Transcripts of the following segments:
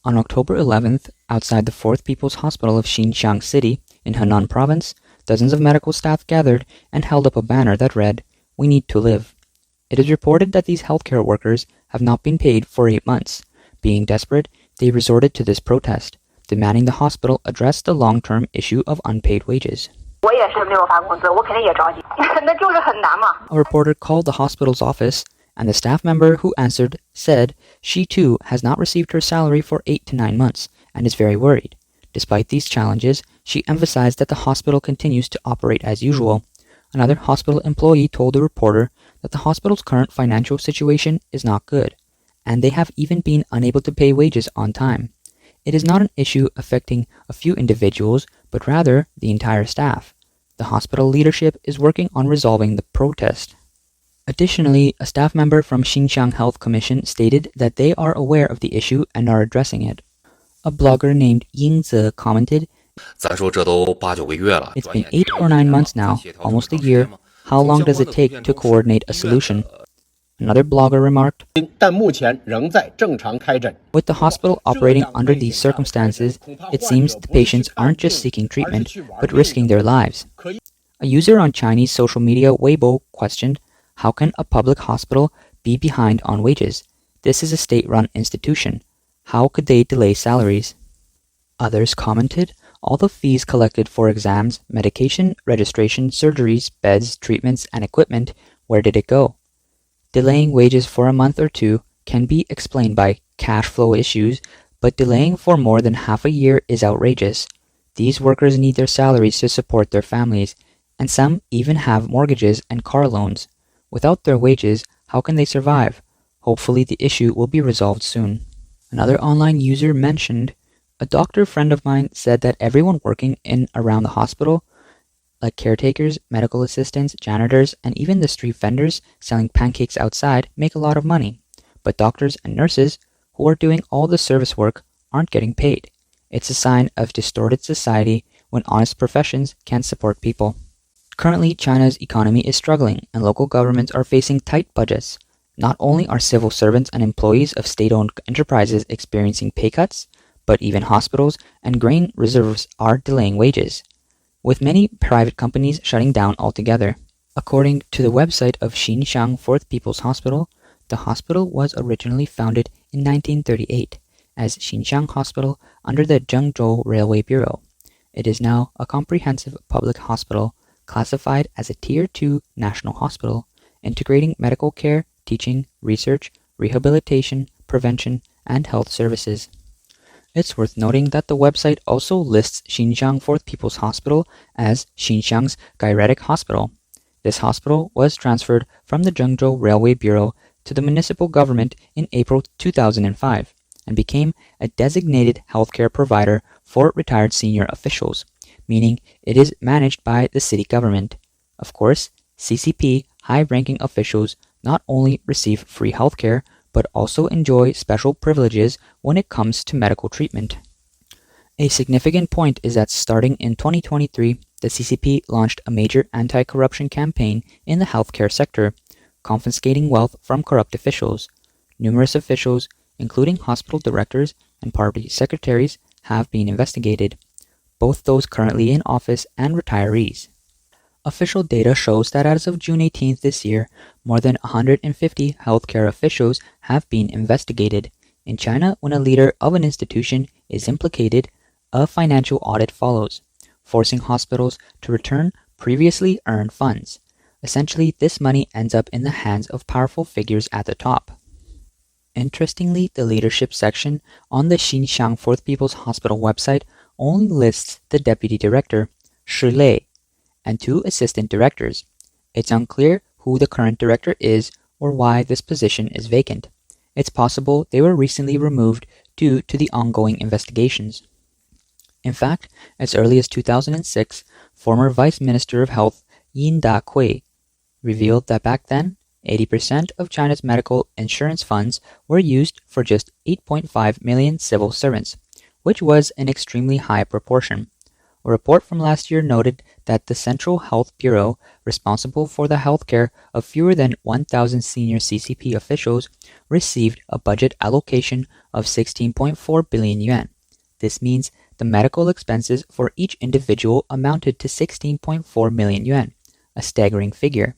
On October 11th, outside the 4th People's Hospital of Xinxiang City in Henan Province, dozens of medical staff gathered and held up a banner that read, "We need to live." It is reported that these healthcare workers have not been paid for 8 months. Being desperate, they resorted to this protest, demanding the hospital address the long-term issue of unpaid wages. A reporter called the hospital's office, and the staff member who answered said she too has not received her salary for 8 to 9 months and is very worried. Despite these challenges, she emphasized that the hospital continues to operate as usual. Another hospital employee told the reporter that the hospital's current financial situation is not good, and they have even been unable to pay wages on time. It is not an issue affecting a few individuals, but rather the entire staff. The hospital leadership is working on resolving the protest. Additionally, a staff member from Xinxiang Health Commission stated that they are aware of the issue and are addressing it. A blogger named Yingzi commented, "It's been 8 or 9 months now, almost a year. How long does it take to coordinate a solution?" Another blogger remarked, "With the hospital operating under these circumstances, it seems the patients aren't just seeking treatment, but risking their lives." A user on Chinese social media Weibo questioned, "How can a public hospital be behind on wages? This is a state-run institution. How could they delay salaries?" Others commented, "All the fees collected for exams, medication, registration, surgeries, beds, treatments, and equipment, where did it go?" Delaying wages for a month or two can be explained by cash flow issues, but delaying for more than half a year is outrageous. These workers need their salaries to support their families, and some even have mortgages and car loans. Without their wages, how can they survive? Hopefully the issue will be resolved soon. Another online user mentioned, "A doctor friend of mine said that everyone working in around the hospital, like caretakers, medical assistants, janitors, and even the street vendors selling pancakes outside, make a lot of money. But doctors and nurses, who are doing all the service work, aren't getting paid. It's a sign of distorted society when honest professions can't support people." Currently, China's economy is struggling and local governments are facing tight budgets. Not only are civil servants and employees of state-owned enterprises experiencing pay cuts, but even hospitals and grain reserves are delaying wages, with many private companies shutting down altogether. According to the website of Xinxiang 4th People's Hospital, the hospital was originally founded in 1938 as Xinxiang Hospital under the Zhengzhou Railway Bureau. It is now a comprehensive public hospital classified as a Tier 2 national hospital, integrating medical care, teaching, research, rehabilitation, prevention, and health services. It's worth noting that the website also lists Xinxiang 4th People's Hospital as Xinxiang's Geriatric Hospital. This hospital was transferred from the Zhengzhou Railway Bureau to the municipal government in April 2005 and became a designated healthcare provider for retired senior officials, meaning it is managed by the city government. Of course, CCP high-ranking officials not only receive free healthcare, but also enjoy special privileges when it comes to medical treatment. A significant point is that starting in 2023, the CCP launched a major anti-corruption campaign in the healthcare sector, confiscating wealth from corrupt officials. Numerous officials, including hospital directors and party secretaries, have been investigated, both those currently in office and retirees. Official data shows that as of June 18th this year, more than 150 healthcare officials have been investigated. In China, when a leader of an institution is implicated, a financial audit follows, forcing hospitals to return previously earned funds. Essentially, this money ends up in the hands of powerful figures at the top. Interestingly, the leadership section on the Xinxiang 4th People's Hospital website only lists the deputy director, Shi Lei, and 2 assistant directors. It's unclear who the current director is or why this position is vacant. It's possible they were recently removed due to the ongoing investigations. In fact, as early as 2006, former Vice Minister of Health Yin Da-kui revealed that back then, 80% of China's medical insurance funds were used for just 8.5 million civil servants, which was an extremely high proportion. A report from last year noted that the Central Health Bureau, responsible for the healthcare of fewer than 1,000 senior CCP officials, received a budget allocation of 16.4 billion yuan. This means the medical expenses for each individual amounted to 16.4 million yuan, a staggering figure.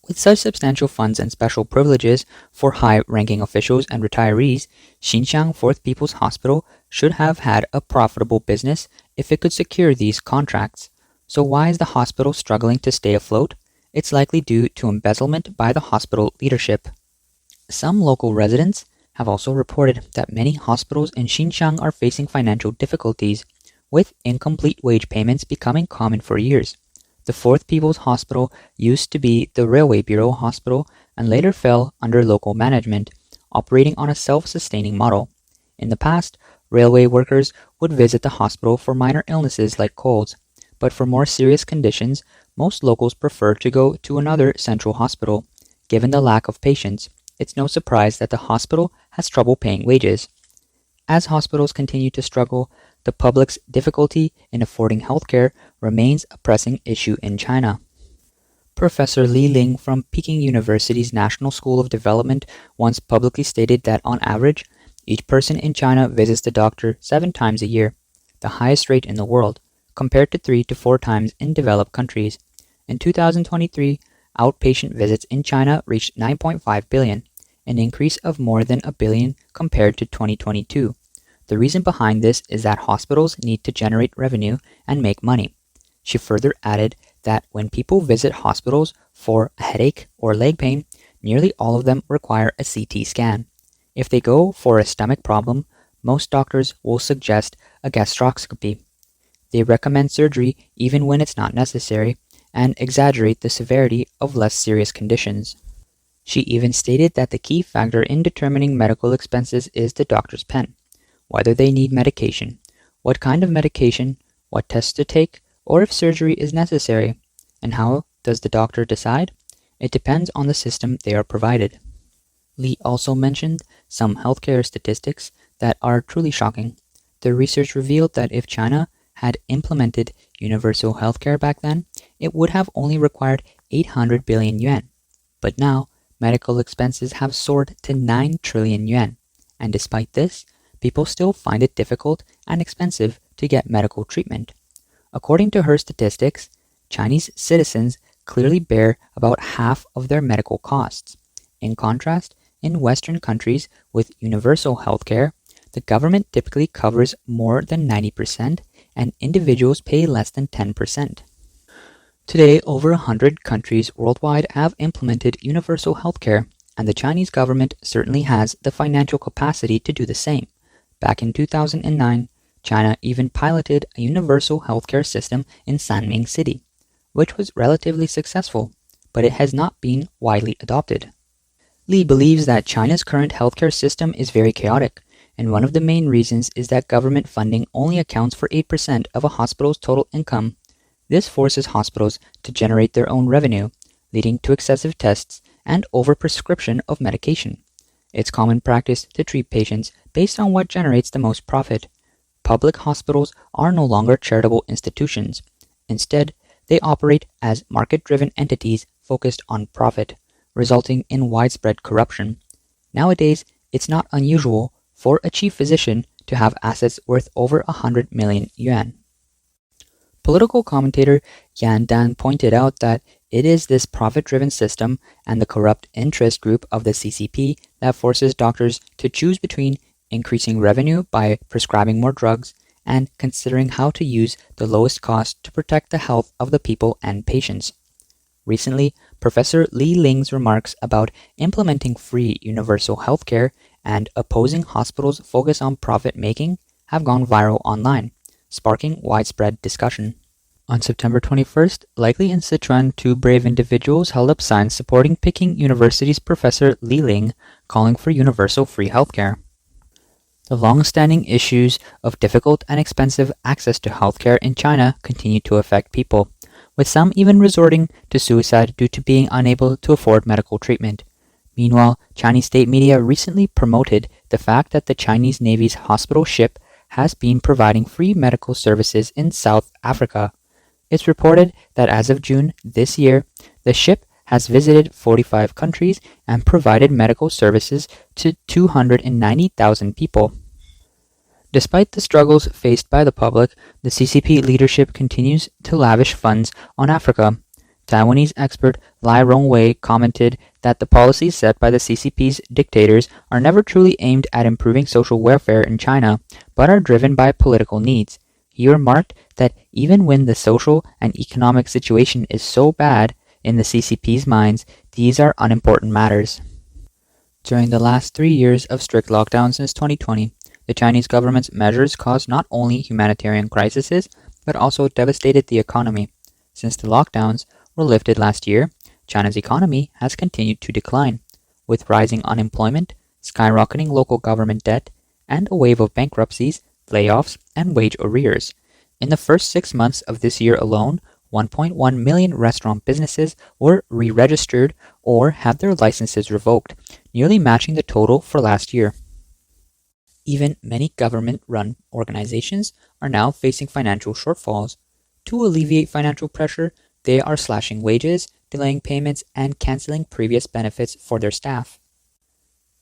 With such substantial funds and special privileges for high-ranking officials and retirees, Xinxiang Fourth People's Hospital should have had a profitable business if it could secure these contracts. So why is the hospital struggling to stay afloat? It's likely due to embezzlement by the hospital leadership. Some local residents have also reported that many hospitals in Xinxiang are facing financial difficulties, with incomplete wage payments becoming common for years. The Fourth People's Hospital used to be the Railway Bureau Hospital and later fell under local management, operating on a self-sustaining model. In the past, railway workers would visit the hospital for minor illnesses like colds, but for more serious conditions, most locals prefer to go to another central hospital. Given the lack of patients, it's no surprise that the hospital has trouble paying wages. As hospitals continue to struggle, the public's difficulty in affording healthcare remains a pressing issue in China. Professor Li Ling from Peking University's National School of Development once publicly stated that on average, each person in China visits the doctor 7 times a year, the highest rate in the world, compared to 3 to 4 times in developed countries. In 2023, outpatient visits in China reached 9.5 billion, an increase of more than a billion compared to 2022. The reason behind this is that hospitals need to generate revenue and make money. She further added that when people visit hospitals for a headache or leg pain, nearly all of them require a CT scan. If they go for a stomach problem, most doctors will suggest a gastroscopy. They recommend surgery even when it's not necessary and exaggerate the severity of less serious conditions. She even stated that the key factor in determining medical expenses is the doctor's pen. Whether they need medication, what kind of medication, what tests to take, or if surgery is necessary. And how does the doctor decide? It depends on the system they are provided. Li also mentioned some healthcare statistics that are truly shocking. The research revealed that if China had implemented universal healthcare back then, it would have only required 800 billion yuan. But now, medical expenses have soared to 9 trillion yuan. And despite this, people still find it difficult and expensive to get medical treatment. According to her statistics, Chinese citizens clearly bear about half of their medical costs. In contrast, in Western countries with universal healthcare, the government typically covers more than 90% and individuals pay less than 10%. Today, over 100 countries worldwide have implemented universal healthcare, and the Chinese government certainly has the financial capacity to do the same. Back in 2009, China even piloted a universal healthcare system in Sanming City, which was relatively successful, but it has not been widely adopted. Li believes that China's current healthcare system is very chaotic, and one of the main reasons is that government funding only accounts for 8% of a hospital's total income. This forces hospitals to generate their own revenue, leading to excessive tests and overprescription of medication. It's common practice to treat patients based on what generates the most profit. Public hospitals are no longer charitable institutions. Instead, they operate as market-driven entities focused on profit, resulting in widespread corruption. Nowadays, it's not unusual for a chief physician to have assets worth over 100 million yuan. Political commentator Yan Dan pointed out that it is this profit-driven system and the corrupt interest group of the CCP that forces doctors to choose between increasing revenue by prescribing more drugs and considering how to use the lowest cost to protect the health of the people and patients. Recently, Professor Li Ling's remarks about implementing free universal healthcare and opposing hospitals' focus on profit-making have gone viral online, sparking widespread discussion. On September 21st, likely in Sichuan, 2 brave individuals held up signs supporting Peking University's Professor Li Ling, calling for universal free healthcare. The long-standing issues of difficult and expensive access to healthcare in China continue to affect people, with some even resorting to suicide due to being unable to afford medical treatment. Meanwhile, Chinese state media recently promoted the fact that the Chinese Navy's hospital ship has been providing free medical services in South Africa. It's reported that as of June this year, the ship has visited 45 countries and provided medical services to 290,000 people. Despite the struggles faced by the public, the CCP leadership continues to lavish funds on Africa. Taiwanese expert Lai Rongwei commented that the policies set by the CCP's dictators are never truly aimed at improving social welfare in China, but are driven by political needs. He remarked that even when the social and economic situation is so bad, in the CCP's minds, these are unimportant matters. During the last 3 years of strict lockdown since 2020, the Chinese government's measures caused not only humanitarian crises, but also devastated the economy. Since the lockdowns were lifted last year, China's economy has continued to decline, with rising unemployment, skyrocketing local government debt, and a wave of bankruptcies, layoffs, and wage arrears. In the first 6 months of this year alone, 1.1 million restaurant businesses were re-registered or had their licenses revoked, nearly matching the total for last year. Even many government-run organizations are now facing financial shortfalls. To alleviate financial pressure, they are slashing wages, delaying payments, and canceling previous benefits for their staff.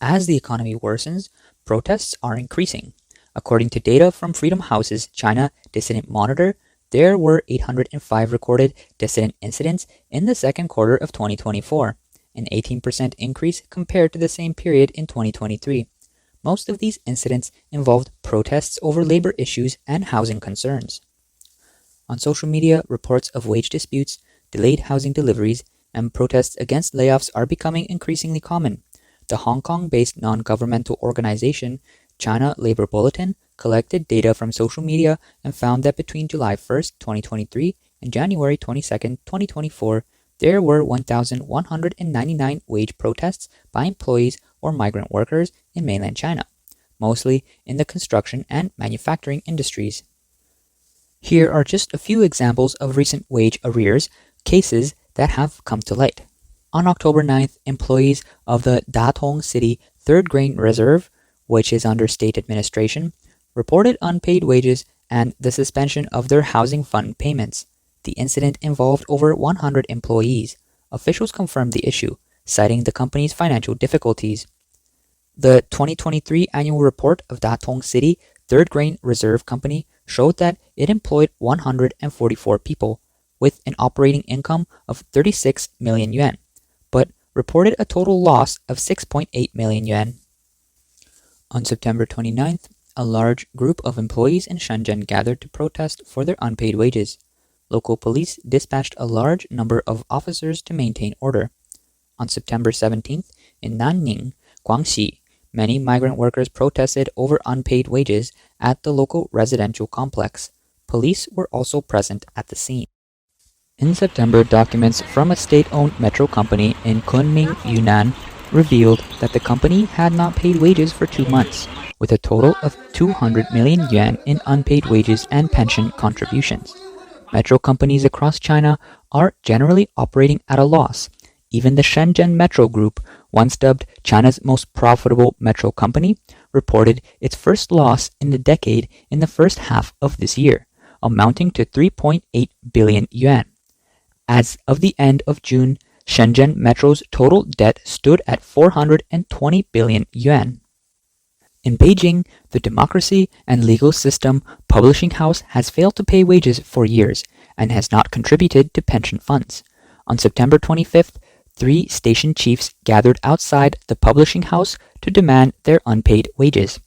As the economy worsens, protests are increasing. According to data from Freedom House's China Dissident Monitor, there were 805 recorded dissident incidents in the second quarter of 2024, an 18% increase compared to the same period in 2023. Most of these incidents involved protests over labor issues and housing concerns. On social media, reports of wage disputes, delayed housing deliveries, and protests against layoffs are becoming increasingly common. The Hong Kong-based non-governmental organization China Labor Bulletin collected data from social media and found that between July 1st, 2023 and January 22nd, 2024, there were 1,199 wage protests by employees or migrant workers in mainland China, mostly in the construction and manufacturing industries. Here are just a few examples of recent wage arrears cases that have come to light. On October 9th, employees of the Datong City Third Grain Reserve, which is under state administration, reported unpaid wages and the suspension of their housing fund payments. The incident involved over 100 employees. Officials confirmed the issue, citing the company's financial difficulties. The 2023 annual report of Datong City Third Grain Reserve Company showed that it employed 144 people, with an operating income of 36 million yuan, but reported a total loss of 6.8 million yuan. On September 29th, a large group of employees in Shenzhen gathered to protest for their unpaid wages. Local police dispatched a large number of officers to maintain order. On September 17th, in Nanning, Guangxi, many migrant workers protested over unpaid wages at the local residential complex. Police were also present at the scene. In September, documents from a state-owned metro company in Kunming, Yunnan, revealed that the company had not paid wages for 2 months, with a total of 200 million yuan in unpaid wages and pension contributions. Metro companies across China are generally operating at a loss. Even the Shenzhen Metro Group, once dubbed China's most profitable metro company, reported its first loss in a decade in the first half of this year, amounting to 3.8 billion yuan. As of the end of June, Shenzhen Metro's total debt stood at 420 billion yuan. In Beijing, the democracy and legal system publishing house has failed to pay wages for years and has not contributed to pension funds. On September 25th, 3 station chiefs gathered outside the publishing house to demand their unpaid wages.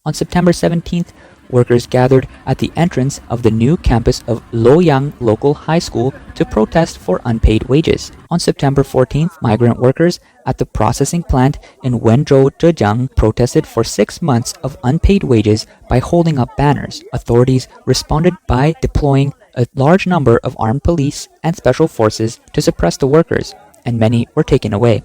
On September 17th, workers gathered at the entrance of the new campus of Luoyang Local High School to protest for unpaid wages. On September 14th, migrant workers at the processing plant in Wenzhou, Zhejiang, protested for 6 months of unpaid wages by holding up banners. Authorities responded by deploying a large number of armed police and special forces to suppress the workers, and many were taken away.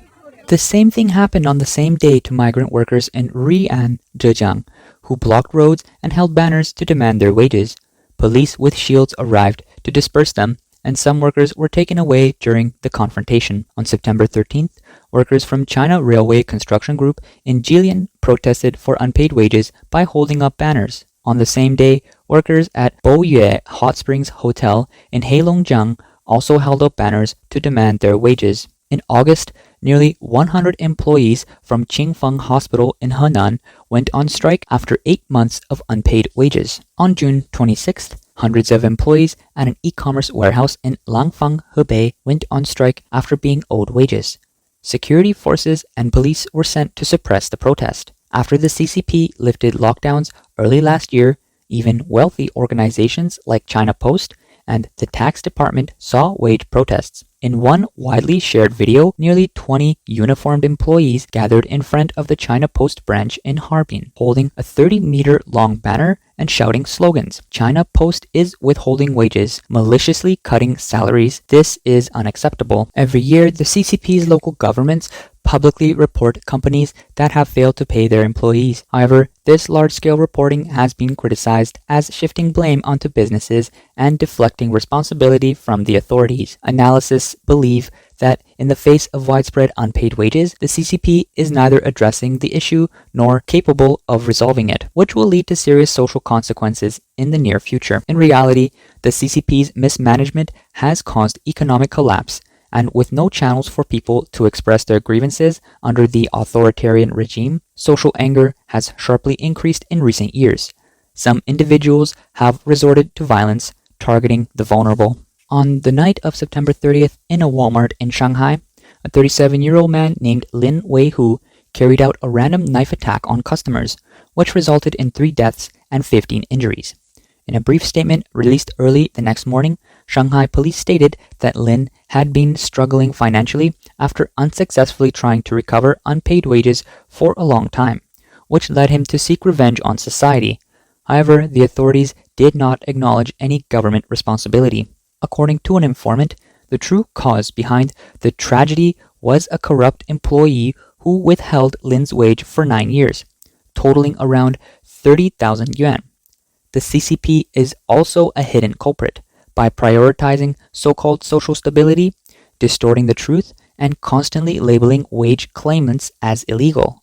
The same thing happened on the same day to migrant workers in Rian, Zhejiang, who blocked roads and held banners to demand their wages. Police with shields arrived to disperse them, and some workers were taken away during the confrontation. On September 13th, workers from China Railway Construction Group in Jilin protested for unpaid wages by holding up banners. On the same day, Workers at Boyue Hot Springs Hotel in Heilongjiang also held up banners to demand their wages. In August, nearly 100 employees from Xinxiang Hospital in Henan went on strike after 8 months of unpaid wages. On June 26th, hundreds of employees at an e-commerce warehouse in Langfang, Hebei went on strike after being owed wages. Security forces and police were sent to suppress the protest. After the CCP lifted lockdowns early last year, even wealthy organizations like China Post and the tax department saw wage protests. In one widely shared video, nearly 20 uniformed employees gathered in front of the China Post branch in Harbin, holding a 30-meter-long banner and shouting slogans. China Post is withholding wages, maliciously cutting salaries. This is unacceptable. Every year, the CCP's local governments publicly report companies that have failed to pay their employees. However, this large-scale reporting has been criticized as shifting blame onto businesses and deflecting responsibility from the authorities. Analysts believe that in the face of widespread unpaid wages, the CCP is neither addressing the issue nor capable of resolving it, which will lead to serious social consequences in the near future. In reality, the CCP's mismanagement has caused economic collapse, and with no channels for people to express their grievances under the authoritarian regime, social anger has sharply increased in recent years. Some individuals have resorted to violence, targeting the vulnerable. On the night of September 30th in a Walmart in Shanghai, a 37-year-old man named Lin Weihu carried out a random knife attack on customers, which resulted in 3 deaths and 15 injuries. In a brief statement released early the next morning, Shanghai police stated that Lin had been struggling financially after unsuccessfully trying to recover unpaid wages for a long time, which led him to seek revenge on society. However, the authorities did not acknowledge any government responsibility. According to an informant, the true cause behind the tragedy was a corrupt employee who withheld Lin's wage for 9 years, totaling around 30,000 yuan. The CCP is also a hidden culprit by prioritizing so-called social stability, distorting the truth, and constantly labeling wage claimants as illegal.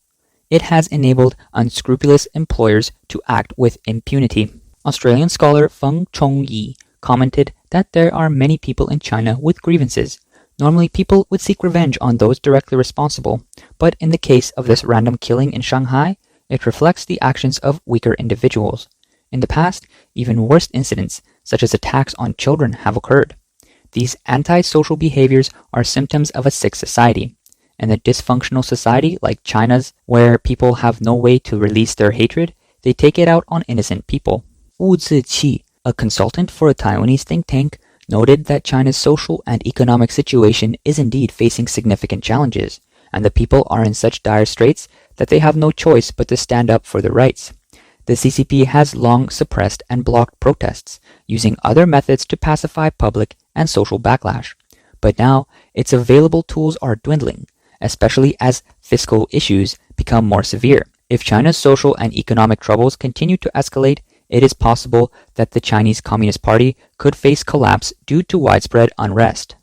It has enabled unscrupulous employers to act with impunity. Australian scholar Feng Chongyi commented that there are many people in China with grievances. Normally, people would seek revenge on those directly responsible, but in the case of this random killing in Shanghai, it reflects the actions of weaker individuals. In the past, even worse incidents, such as attacks on children, have occurred. These antisocial behaviors are symptoms of a sick society. In a dysfunctional society like China's, where people have no way to release their hatred, they take it out on innocent people. Wu Ziqi, a consultant for a Taiwanese think tank, noted that China's social and economic situation is indeed facing significant challenges, and the people are in such dire straits that they have no choice but to stand up for their rights. The CCP has long suppressed and blocked protests, using other methods to pacify public and social backlash. But now, its available tools are dwindling, especially as fiscal issues become more severe. If China's social and economic troubles continue to escalate, it is possible that the Chinese Communist Party could face collapse due to widespread unrest.